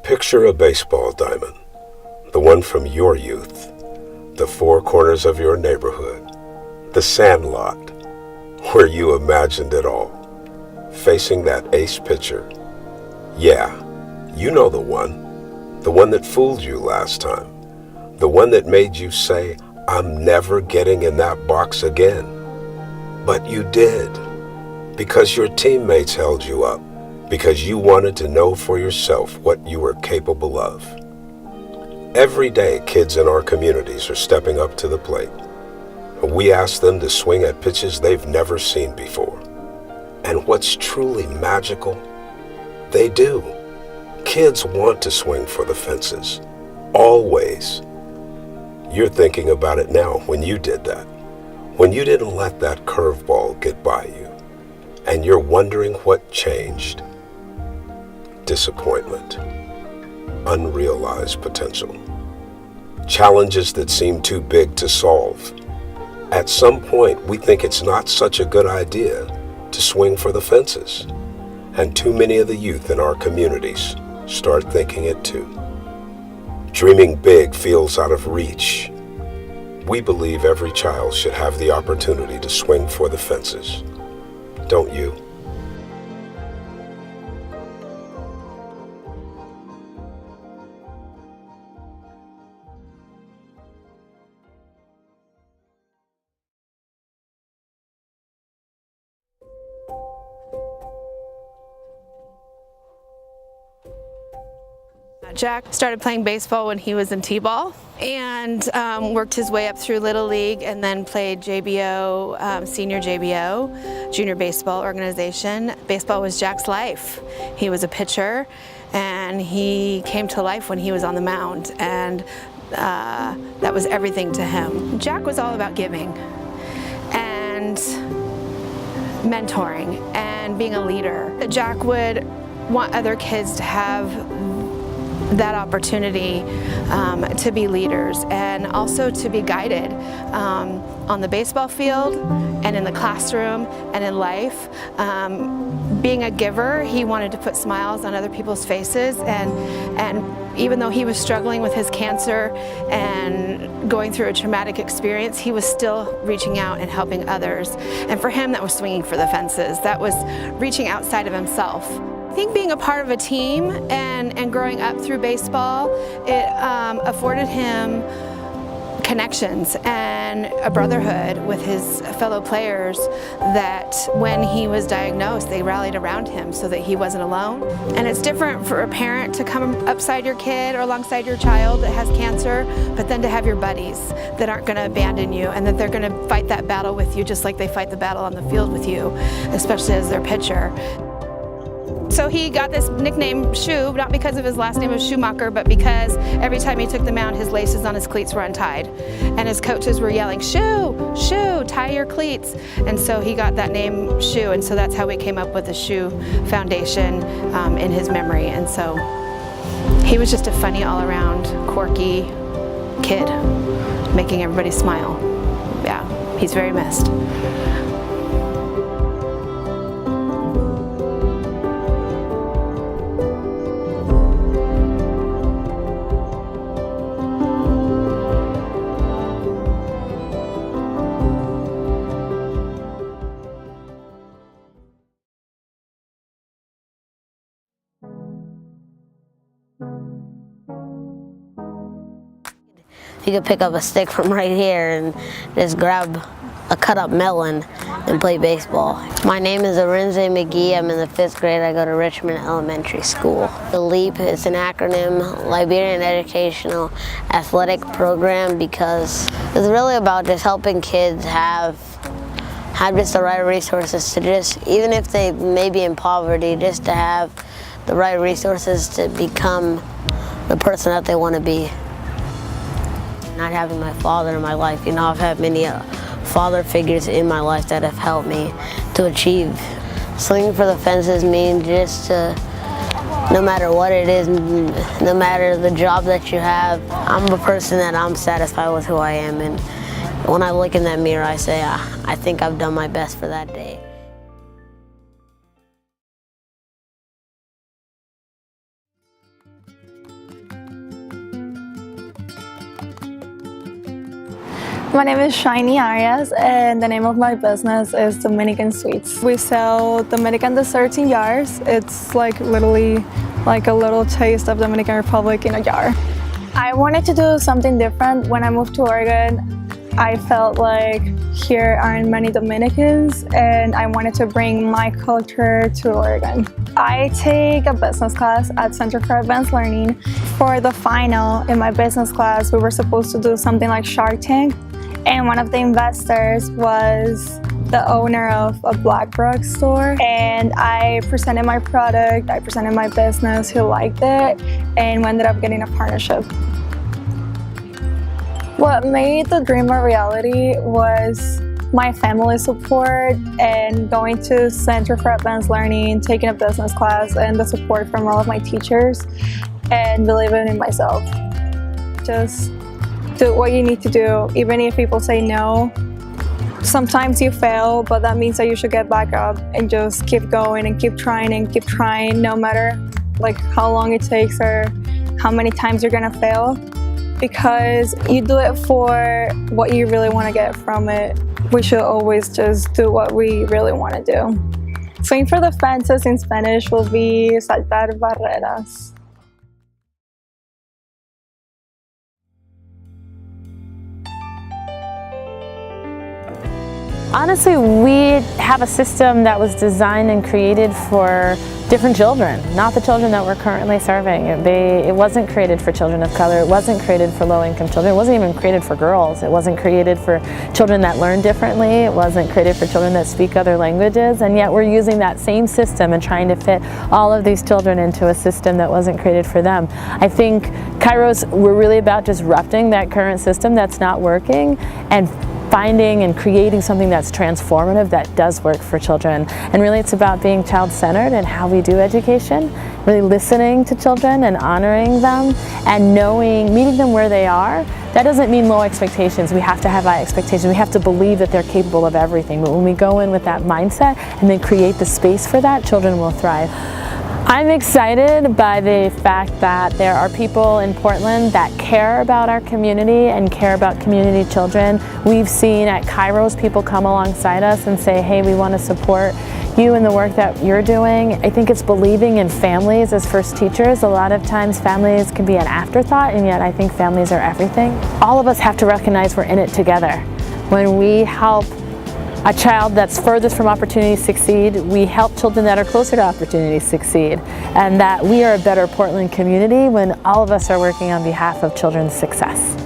Picture a baseball diamond, the one from your youth, the four corners of your neighborhood, the sandlot, where you imagined it all, facing that ace pitcher. Yeah, you know the one that fooled you last time, the one that made you say, "I'm never getting in that box again." But you did, because your teammates held you up, because you wanted to know for yourself what you were capable of. Every day, kids in our communities are stepping up to the plate. We ask them to swing at pitches they've never seen before. And what's truly magical, they do. Kids want to swing for the fences, always. You're thinking about it now when you did that, when you didn't let that curveball get by you, and you're wondering what changed. Disappointment, unrealized potential, challenges that seem too big to solve. At some point, we think it's not such a good idea to swing for the fences, and too many of the youth in our communities start thinking it too. Dreaming big feels out of reach. We believe every child should have the opportunity to swing for the fences. Don't you? Jack started playing baseball when he was in T-ball and worked his way up through Little League and then played JBO, senior JBO, junior baseball organization. Baseball was Jack's life. He was a pitcher and he came to life when he was on the mound, and that was everything to him. Jack was all about giving and mentoring and being a leader. Jack would want other kids to have that opportunity to be leaders and also to be guided on the baseball field and in the classroom and in life. Being a giver, he wanted to put smiles on other people's faces, and even though he was struggling with his cancer and going through a traumatic experience, he was still reaching out and helping others. And for him, that was swinging for the fences. That was reaching outside of himself. I think being a part of a team and growing up through baseball, it afforded him connections and a brotherhood with his fellow players that when he was diagnosed, they rallied around him so that he wasn't alone. And it's different for a parent to come upside your kid or alongside your child that has cancer, but then to have your buddies that aren't going to abandon you and that they're going to fight that battle with you just like they fight the battle on the field with you, especially as their pitcher. So he got this nickname Schu, not because of his last name was Schumacher, but because every time he took the mound, his laces on his cleats were untied. And his coaches were yelling, "Schu, Schu, tie your cleats." And so he got that name Schu, and so that's how we came up with the Schu Foundation in his memory. And so he was just a funny all-around, quirky kid, making everybody smile. Yeah, he's very missed. You could pick up a stick from right here and just grab a cut up melon and play baseball. My name is Arinze McGee. I'm in the 5th grade. I go to Richmond Elementary School. The LEAP is an acronym, Liberian Educational Athletic Program, because it's really about just helping kids have just the right resources to just, even if they may be in poverty, just to have the right resources to become the person that they want to be. Not having my father in my life, I've had many father figures in my life that have helped me to achieve. Swinging for the fences means just to, no matter what it is, no matter the job that you have, I'm a person that I'm satisfied with who I am, and when I look in that mirror, I say, I think I've done my best for that day. My name is Shainy Arias, and the name of my business is Dominican Sweets. We sell Dominican desserts in jars. It's like literally like a little taste of Dominican Republic in a jar. I wanted to do something different. When I moved to Oregon, I felt like here aren't many Dominicans, and I wanted to bring my culture to Oregon. I take a business class at Center for Advanced Learning. For the final in my business class, we were supposed to do something like Shark Tank, and one of the investors was the owner of a Blackbrook store, and I presented my product, I presented my business, he liked it, and we ended up getting a partnership. What made the dream a reality was my family support and going to Center for Advanced Learning, taking a business class, and the support from all of my teachers, and believing in myself. Just do what you need to do, even if people say no. Sometimes you fail, but that means that you should get back up and just keep going and keep trying, no matter like how long it takes or how many times you're gonna fail, because you do it for what you really want to get from it. We should always just do what we really want to do. Swing for the fences in Spanish will be saltar barreras. Honestly, we have a system that was designed and created for different children, not the children that we're currently serving. It wasn't created for children of color, it wasn't created for low-income children, it wasn't even created for girls, it wasn't created for children that learn differently, it wasn't created for children that speak other languages, and yet we're using that same system and trying to fit all of these children into a system that wasn't created for them. I think Kairos, we're really about disrupting that current system that's not working and finding and creating something that's transformative that does work for children. And really it's about being child-centered and how we do education, really listening to children and honoring them and meeting them where they are. That doesn't mean low expectations. We have to have high expectations. We have to believe that they're capable of everything. But when we go in with that mindset and then create the space for that, children will thrive. I'm excited by the fact that there are people in Portland that care about our community and care about community children. We've seen at Kairos people come alongside us and say, hey, we want to support you in the work that you're doing. I think it's believing in families as first teachers. A lot of times families can be an afterthought, and yet I think families are everything. All of us have to recognize we're in it together. When we help a child that's furthest from opportunity succeed, we help children that are closer to opportunity succeed, and that we are a better Portland community when all of us are working on behalf of children's success.